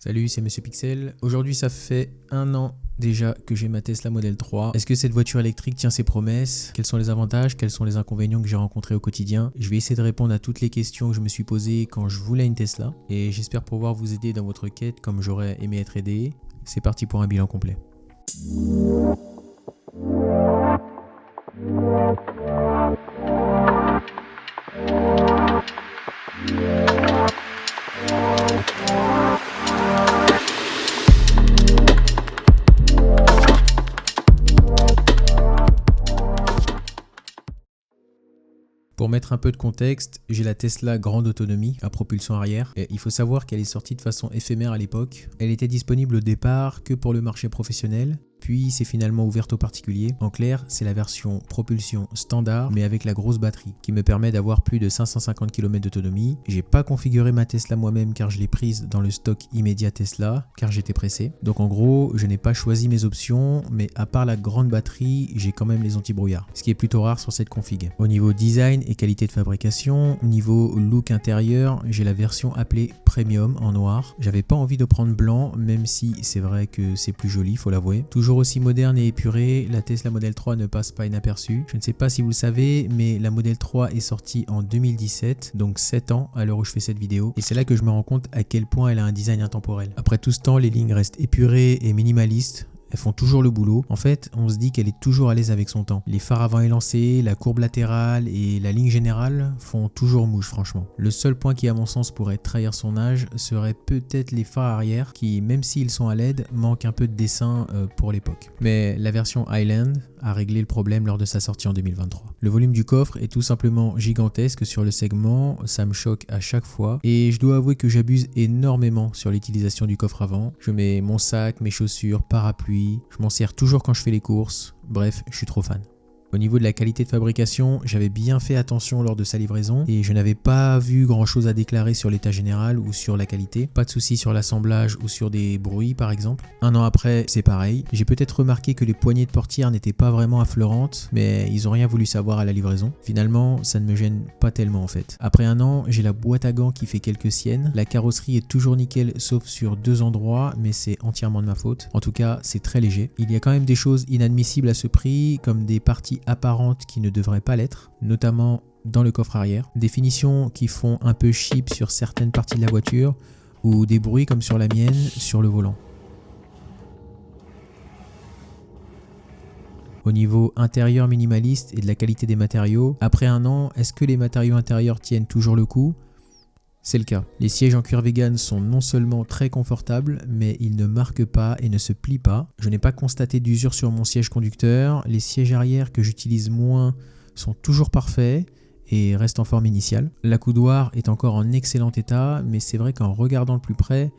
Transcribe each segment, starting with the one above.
Salut, c'est Monsieur Pixel. Aujourd'hui, ça fait un an déjà que j'ai ma Tesla Model 3. Est-ce que cette voiture électrique tient ses promesses? Quels sont les avantages? Quels sont les inconvénients que j'ai rencontrés au quotidien? Je vais essayer de répondre à toutes les questions que je me suis posées quand je voulais une Tesla. Et j'espère pouvoir vous aider dans votre quête comme j'aurais aimé être aidé. C'est parti pour un bilan complet. Pour mettre un peu de contexte, j'ai la Tesla Grande Autonomie à propulsion arrière. Et il faut savoir qu'elle est sortie de façon éphémère à l'époque. Elle était disponible au départ que pour le marché professionnel, puis c'est finalement ouverte aux particuliers. En clair, c'est la version propulsion standard, mais avec la grosse batterie, qui me permet d'avoir plus de 550 km d'autonomie. J'ai pas configuré ma Tesla moi-même car je l'ai prise dans le stock immédiat Tesla, car j'étais pressé. Donc en gros, je n'ai pas choisi mes options, mais à part la grande batterie, j'ai quand même les anti-brouillards, ce qui est plutôt rare sur cette config. Au niveau design et qualité de fabrication, niveau look intérieur, j'ai la version appelée Premium en noir. J'avais pas envie de prendre blanc, même si c'est vrai que c'est plus joli, faut l'avouer. Toujours aussi moderne et épurée, la Tesla Model 3 ne passe pas inaperçue. Je ne sais pas si vous le savez, mais la Model 3 est sortie en 2017, donc 7 ans à l'heure où je fais cette vidéo. Et c'est là que je me rends compte à quel point elle a un design intemporel. Après tout ce temps, les lignes restent épurées et minimalistes. Elles font toujours le boulot. En fait, on se dit qu'elle est toujours à l'aise avec son temps. Les phares avant élancés, la courbe latérale et la ligne générale font toujours mouche franchement. Le seul point qui à mon sens pourrait trahir son âge serait peut-être les phares arrière qui, même s'ils sont à LED, manquent un peu de dessin pour l'époque. Mais la version Highland a réglé le problème lors de sa sortie en 2023. Le volume du coffre est tout simplement gigantesque sur le segment, ça me choque à chaque fois et je dois avouer que j'abuse énormément sur l'utilisation du coffre avant. Je mets mon sac, mes chaussures, parapluie, je m'en sers toujours quand je fais les courses, bref, je suis trop fan. Au niveau de la qualité de fabrication, j'avais bien fait attention lors de sa livraison et je n'avais pas vu grand chose à déclarer sur l'état général ou sur la qualité. Pas de soucis sur l'assemblage ou sur des bruits par exemple. Un an après, c'est pareil. J'ai peut-être remarqué que les poignées de portière n'étaient pas vraiment affleurantes, mais ils ont rien voulu savoir à la livraison. Finalement, ça ne me gêne pas tellement en fait. Après un an, j'ai la boîte à gants qui fait quelques siennes. La carrosserie est toujours nickel sauf sur 2 endroits, mais c'est entièrement de ma faute. En tout cas, c'est très léger. Il y a quand même des choses inadmissibles à ce prix, comme des parties apparentes qui ne devraient pas l'être, notamment dans le coffre arrière, des finitions qui font un peu cheap sur certaines parties de la voiture ou des bruits comme sur la mienne sur le volant. Au niveau intérieur minimaliste et de la qualité des matériaux, après un an, est-ce que les matériaux intérieurs tiennent toujours le coup ? C'est le cas. Les sièges en cuir vegan sont non seulement très confortables, mais ils ne marquent pas et ne se plient pas. Je n'ai pas constaté d'usure sur mon siège conducteur. Les sièges arrière que j'utilise moins sont toujours parfaits et restent en forme initiale. L'accoudoir est encore en excellent état, mais c'est vrai qu'en regardant de plus près,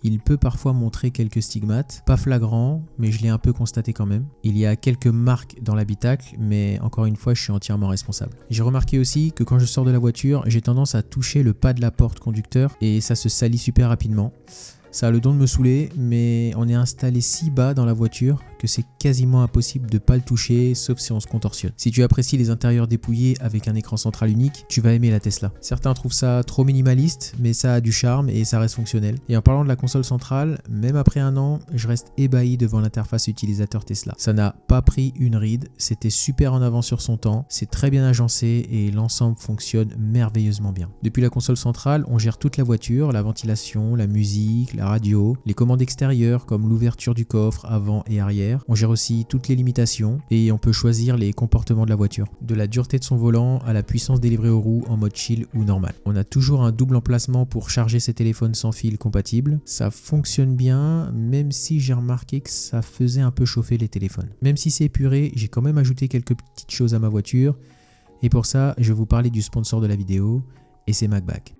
il peut parfois montrer quelques stigmates, pas flagrants, mais je l'ai un peu constaté quand même. Il y a quelques marques dans l'habitacle, mais encore une fois, je suis entièrement responsable. J'ai remarqué aussi que quand je sors de la voiture, j'ai tendance à toucher le pas de la porte conducteur et ça se salit super rapidement. Ça a le don de me saouler, mais on est installé si bas dans la voiture que c'est quasiment impossible de ne pas le toucher, sauf si on se contorsionne. Si tu apprécies les intérieurs dépouillés avec un écran central unique, tu vas aimer la Tesla. Certains trouvent ça trop minimaliste, mais ça a du charme et ça reste fonctionnel. Et en parlant de la console centrale, même après un an, je reste ébahi devant l'interface utilisateur Tesla. Ça n'a pas pris une ride, c'était super en avance sur son temps, c'est très bien agencé et l'ensemble fonctionne merveilleusement bien. Depuis la console centrale, on gère toute la voiture, la ventilation, la musique, la radio, les commandes extérieures comme l'ouverture du coffre avant et arrière. On gère aussi toutes les limitations et on peut choisir les comportements de la voiture, de la dureté de son volant à la puissance délivrée aux roues en mode chill ou normal. On a toujours un double emplacement pour charger ses téléphones sans fil compatible. Ça fonctionne bien, même si j'ai remarqué que ça faisait un peu chauffer les téléphones. Même si c'est épuré, j'ai quand même ajouté quelques petites choses à ma voiture et pour ça, je vais vous parler du sponsor de la vidéo et c'est MacBack.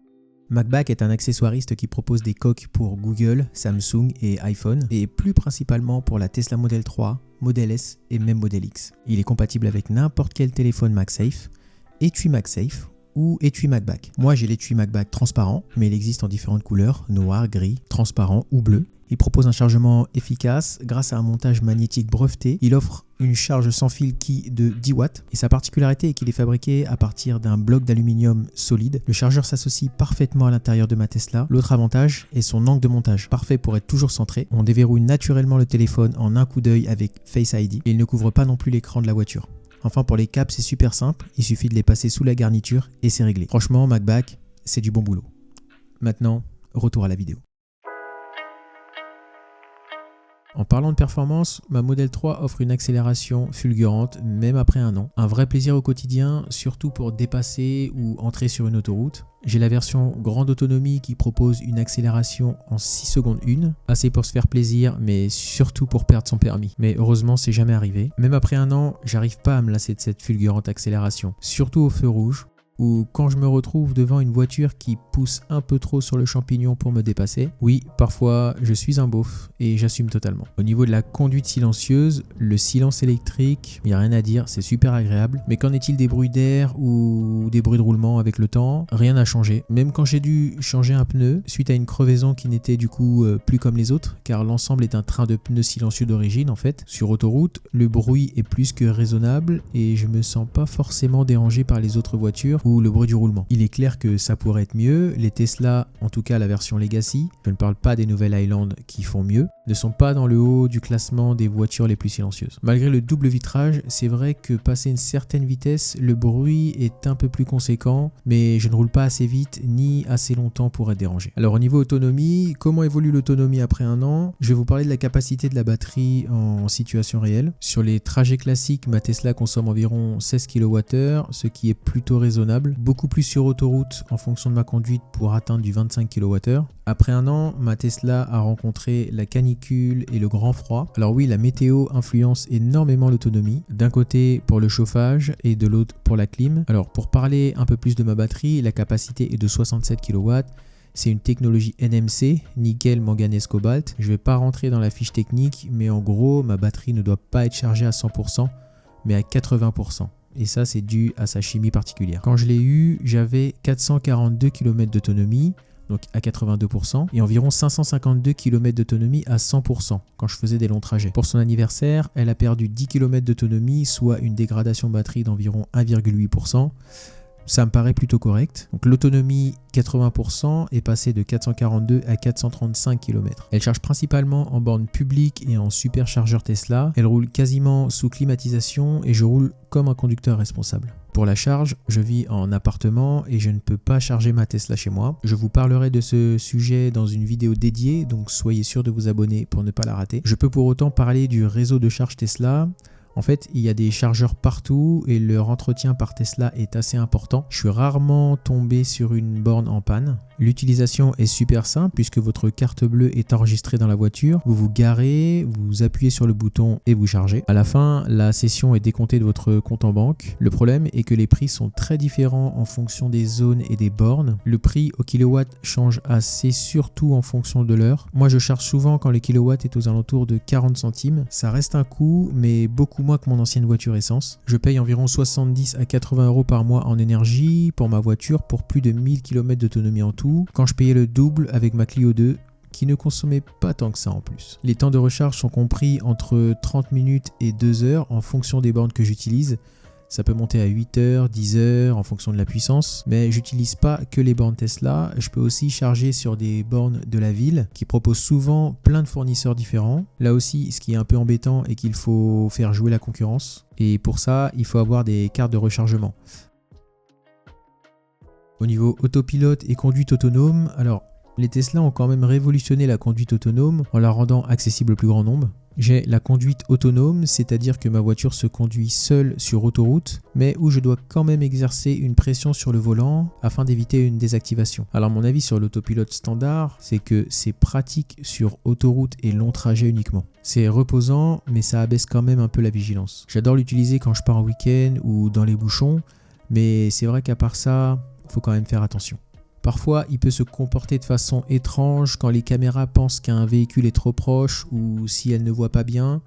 MacBack est un accessoiriste qui propose des coques pour Google, Samsung et iPhone, et plus principalement pour la Tesla Model 3, Model S et même Model X. Il est compatible avec n'importe quel téléphone MagSafe, étui MagSafe ou étui MacBack. Moi j'ai l'étui MacBack transparent, mais il existe en différentes couleurs, noir, gris, transparent ou bleu. Il propose un chargement efficace grâce à un montage magnétique breveté. Il offre une charge sans fil qui de 10 watts et sa particularité est qu'il est fabriqué à partir d'un bloc d'aluminium solide. Le chargeur s'associe parfaitement à l'intérieur de ma Tesla. L'autre avantage est son angle de montage, parfait pour être toujours centré. On déverrouille naturellement le téléphone en un coup d'œil avec Face ID et il ne couvre pas non plus l'écran de la voiture. Enfin, pour les câbles, c'est super simple, il suffit de les passer sous la garniture et c'est réglé. Franchement, Macbac, c'est du bon boulot. Maintenant, retour à la vidéo. En parlant de performance, ma Model 3 offre une accélération fulgurante même après un an. Un vrai plaisir au quotidien, surtout pour dépasser ou entrer sur une autoroute. J'ai la version grande autonomie qui propose une accélération en 6 secondes 1, assez pour se faire plaisir mais surtout pour perdre son permis. Mais heureusement c'est jamais arrivé. Même après un an, j'arrive pas à me lasser de cette fulgurante accélération, surtout au feu rouge. Ou quand je me retrouve devant une voiture qui pousse un peu trop sur le champignon pour me dépasser. Oui, parfois je suis un beauf et j'assume totalement. Au niveau de la conduite silencieuse, le silence électrique, il n'y a rien à dire, c'est super agréable. Mais qu'en est-il des bruits d'air ou des bruits de roulement avec le temps? Rien n'a changé. Même quand j'ai dû changer un pneu suite à une crevaison qui n'était du coup plus comme les autres, car l'ensemble est un train de pneus silencieux d'origine en fait. Sur autoroute, le bruit est plus que raisonnable et je me sens pas forcément dérangé par les autres voitures ou le bruit du roulement. Il est clair que ça pourrait être mieux. Les Tesla, en tout cas la version Legacy, je ne parle pas des nouvelles Highland qui font mieux, ne sont pas dans le haut du classement des voitures les plus silencieuses. Malgré le double vitrage, c'est vrai que passé une certaine vitesse, le bruit est un peu plus conséquent, mais je ne roule pas assez vite ni assez longtemps pour être dérangé. Alors au niveau autonomie, comment évolue l'autonomie après un an? Je vais vous parler de la capacité de la batterie en situation réelle. Sur les trajets classiques, ma Tesla consomme environ 16 kWh, ce qui est plutôt raisonnable. Beaucoup plus sur autoroute en fonction de ma conduite pour atteindre du 25 kWh. Après un an, ma Tesla a rencontré la canicule et le grand froid. Alors oui, la météo influence énormément l'autonomie. D'un côté pour le chauffage et de l'autre pour la clim. Alors pour parler un peu plus de ma batterie, la capacité est de 67 kW. C'est une technologie NMC, nickel, manganèse, cobalt. Je ne vais pas rentrer dans la fiche technique, mais en gros, ma batterie ne doit pas être chargée à 100%, mais à 80%. Et ça, c'est dû à sa chimie particulière. Quand je l'ai eu, j'avais 442 km d'autonomie, donc à 82%, et environ 552 km d'autonomie à 100% quand je faisais des longs trajets. Pour son anniversaire, elle a perdu 10 km d'autonomie, soit une dégradation de batterie d'environ 1,8%. Ça me paraît plutôt correct. Donc l'autonomie 80% est passée de 442 à 435 km. Elle charge principalement en borne publique et en superchargeur Tesla. Elle roule quasiment sous climatisation et je roule comme un conducteur responsable. Pour la charge, je vis en appartement et je ne peux pas charger ma Tesla chez moi. Je vous parlerai de ce sujet dans une vidéo dédiée, donc soyez sûr de vous abonner pour ne pas la rater. Je peux pour autant parler du réseau de charge Tesla. En fait, il y a des chargeurs partout et leur entretien par Tesla est assez important. Je suis rarement tombé sur une borne en panne. L'utilisation est super simple puisque votre carte bleue est enregistrée dans la voiture. Vous vous garez, vous appuyez sur le bouton et vous chargez. À la fin, la session est décomptée de votre compte en banque. Le problème est que les prix sont très différents en fonction des zones et des bornes. Le prix au kilowatt change assez surtout en fonction de l'heure. Moi, je charge souvent quand le kilowatt est aux alentours de 40 centimes. Ça reste un coût, mais beaucoup moins que mon ancienne voiture essence. Je paye environ 70 à 80 € par mois en énergie pour ma voiture pour plus de 1000 km d'autonomie en tout. Quand je payais le double avec ma Clio 2 qui ne consommait pas tant que ça en plus. Les temps de recharge sont compris entre 30 minutes et 2 heures en fonction des bornes que j'utilise. Ça peut monter à 8 heures, 10 heures en fonction de la puissance, mais j'utilise pas que les bornes Tesla, je peux aussi charger sur des bornes de la ville qui proposent souvent plein de fournisseurs différents. Là aussi, ce qui est un peu embêtant est qu'il faut faire jouer la concurrence et pour ça, il faut avoir des cartes de rechargement. Au niveau autopilote et conduite autonome, alors les Tesla ont quand même révolutionné la conduite autonome en la rendant accessible au plus grand nombre. J'ai la conduite autonome, c'est-à-dire que ma voiture se conduit seule sur autoroute, mais où je dois quand même exercer une pression sur le volant afin d'éviter une désactivation. Alors mon avis sur l'autopilote standard, c'est que c'est pratique sur autoroute et long trajet uniquement. C'est reposant, mais ça abaisse quand même un peu la vigilance. J'adore l'utiliser quand je pars en week-end ou dans les bouchons, mais c'est vrai qu'à part ça, faut quand même faire attention. Parfois, il peut se comporter de façon étrange quand les caméras pensent qu'un véhicule est trop proche ou si elles ne voient pas bien.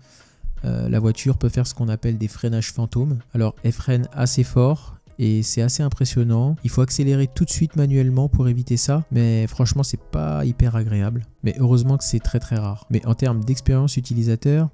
La voiture peut faire ce qu'on appelle des freinages fantômes. Alors, elle freine assez fort et c'est assez impressionnant. Il faut accélérer tout de suite manuellement pour éviter ça, mais franchement c'est pas hyper agréable. Mais heureusement que c'est très très rare. Mais en termes d'expérience utilisateur,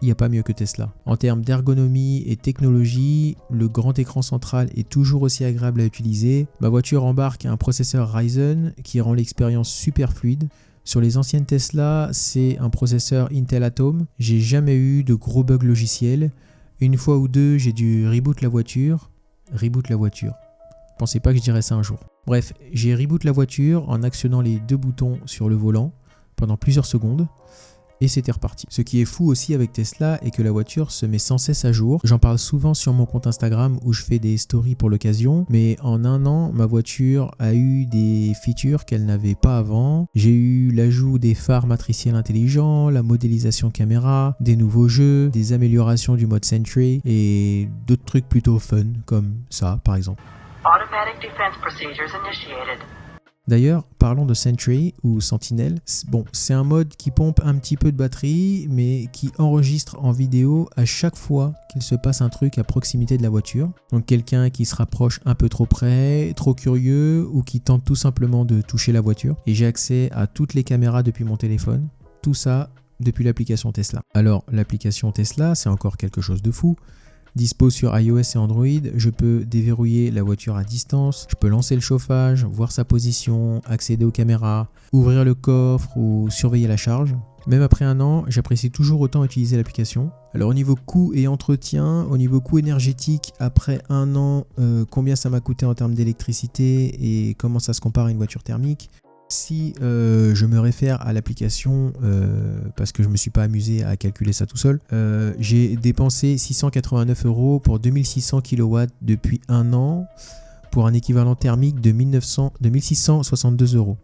il n'y a pas mieux que Tesla. En termes d'ergonomie et technologie, le grand écran central est toujours aussi agréable à utiliser. Ma voiture embarque un processeur Ryzen qui rend l'expérience super fluide. Sur les anciennes Tesla, c'est un processeur Intel Atom. J'ai jamais eu de gros bugs logiciels. Une fois ou deux, j'ai dû reboot la voiture. Pensez pas que je dirais ça un jour. Bref, j'ai reboot la voiture en actionnant les deux boutons sur le volant pendant plusieurs secondes. Et c'était reparti. Ce qui est fou aussi avec Tesla est que la voiture se met sans cesse à jour. J'en parle souvent sur mon compte Instagram où je fais des stories pour l'occasion. Mais en un an, ma voiture a eu des features qu'elle n'avait pas avant. J'ai eu l'ajout des phares matriciels intelligents, la modélisation caméra, des nouveaux jeux, des améliorations du mode Sentry et d'autres trucs plutôt fun comme ça par exemple. Automatic defense procedures initiated. D'ailleurs, parlons de Sentry ou Sentinelle. Bon, c'est un mode qui pompe un petit peu de batterie, mais qui enregistre en vidéo à chaque fois qu'il se passe un truc à proximité de la voiture. Donc quelqu'un qui se rapproche un peu trop près, trop curieux, ou qui tente tout simplement de toucher la voiture. Et j'ai accès à toutes les caméras depuis mon téléphone. Tout ça depuis l'application Tesla. Alors, l'application Tesla, c'est encore quelque chose de fou. Dispo sur iOS et Android, je peux déverrouiller la voiture à distance, je peux lancer le chauffage, voir sa position, accéder aux caméras, ouvrir le coffre ou surveiller la charge. Même après un an, j'apprécie toujours autant utiliser l'application. Alors au niveau coût et entretien, au niveau coût énergétique, après un an, combien ça m'a coûté en termes d'électricité et comment ça se compare à une voiture thermique. Si je me réfère à l'application parce que je ne me suis pas amusé à calculer ça tout seul, j'ai dépensé 689 € pour 2600 kW depuis un an pour un équivalent thermique de 1662 €.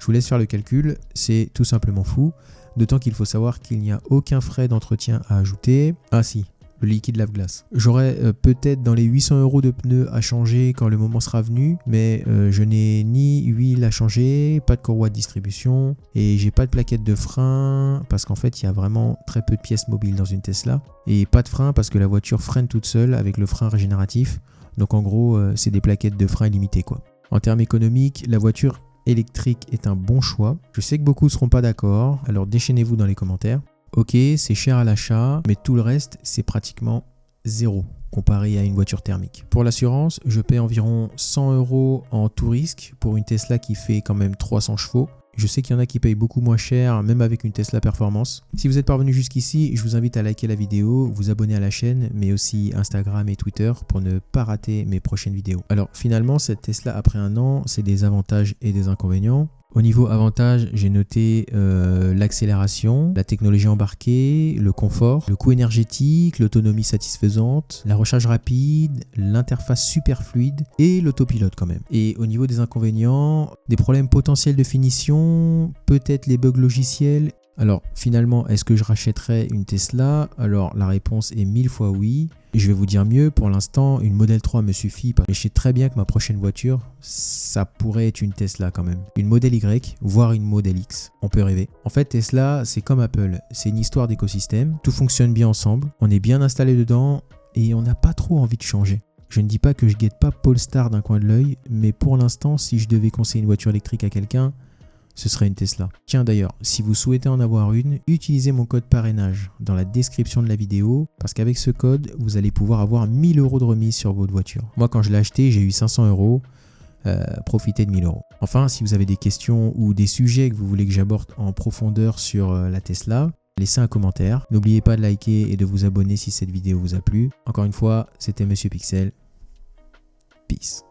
Je vous laisse faire le calcul, c'est tout simplement fou, d'autant qu'il faut savoir qu'il n'y a aucun frais d'entretien à ajouter. Ah si, le liquide lave-glace. J'aurai peut-être dans les 800 € de pneus à changer quand le moment sera venu, mais je n'ai ni huile à changer, pas de courroie de distribution et j'ai pas de plaquette de frein parce qu'en fait il y a vraiment très peu de pièces mobiles dans une Tesla et pas de frein parce que la voiture freine toute seule avec le frein régénératif. Donc en gros c'est des plaquettes de frein illimitées quoi. En termes économiques, la voiture électrique est un bon choix. Je sais que beaucoup ne seront pas d'accord, alors déchaînez-vous dans les commentaires. Ok, c'est cher à l'achat, mais tout le reste, c'est pratiquement zéro comparé à une voiture thermique. Pour l'assurance, je paie environ 100 € en tout risque pour une Tesla qui fait quand même 300 chevaux. Je sais qu'il y en a qui payent beaucoup moins cher, même avec une Tesla Performance. Si vous êtes parvenu jusqu'ici, je vous invite à liker la vidéo, vous abonner à la chaîne, mais aussi Instagram et Twitter pour ne pas rater mes prochaines vidéos. Alors finalement, cette Tesla après un an, c'est des avantages et des inconvénients. Au niveau avantage, j'ai noté l'accélération, la technologie embarquée, le confort, le coût énergétique, l'autonomie satisfaisante, la recharge rapide, l'interface super fluide et l'autopilote quand même. Et au niveau des inconvénients, des problèmes potentiels de finition, peut-être les bugs logiciels. Alors finalement, est-ce que je rachèterais une Tesla? Alors la réponse est 1000 fois oui. Et je vais vous dire mieux, pour l'instant, une Model 3 me suffit. Et je sais très bien que ma prochaine voiture, ça pourrait être une Tesla quand même. Une Model Y, voire une Model X. On peut rêver. En fait, Tesla, c'est comme Apple. C'est une histoire d'écosystème. Tout fonctionne bien ensemble. On est bien installé dedans et on n'a pas trop envie de changer. Je ne dis pas que je guette pas Polestar d'un coin de l'œil, mais pour l'instant, si je devais conseiller une voiture électrique à quelqu'un, ce serait une Tesla. Tiens d'ailleurs, si vous souhaitez en avoir une, utilisez mon code parrainage dans la description de la vidéo parce qu'avec ce code, vous allez pouvoir avoir 1000 € de remise sur votre voiture. Moi, quand je l'ai acheté, j'ai eu 500 €. Profitez de 1000 €. Enfin, si vous avez des questions ou des sujets que vous voulez que j'aborde en profondeur sur la Tesla, laissez un commentaire. N'oubliez pas de liker et de vous abonner si cette vidéo vous a plu. Encore une fois, c'était Monsieur Pixel. Peace.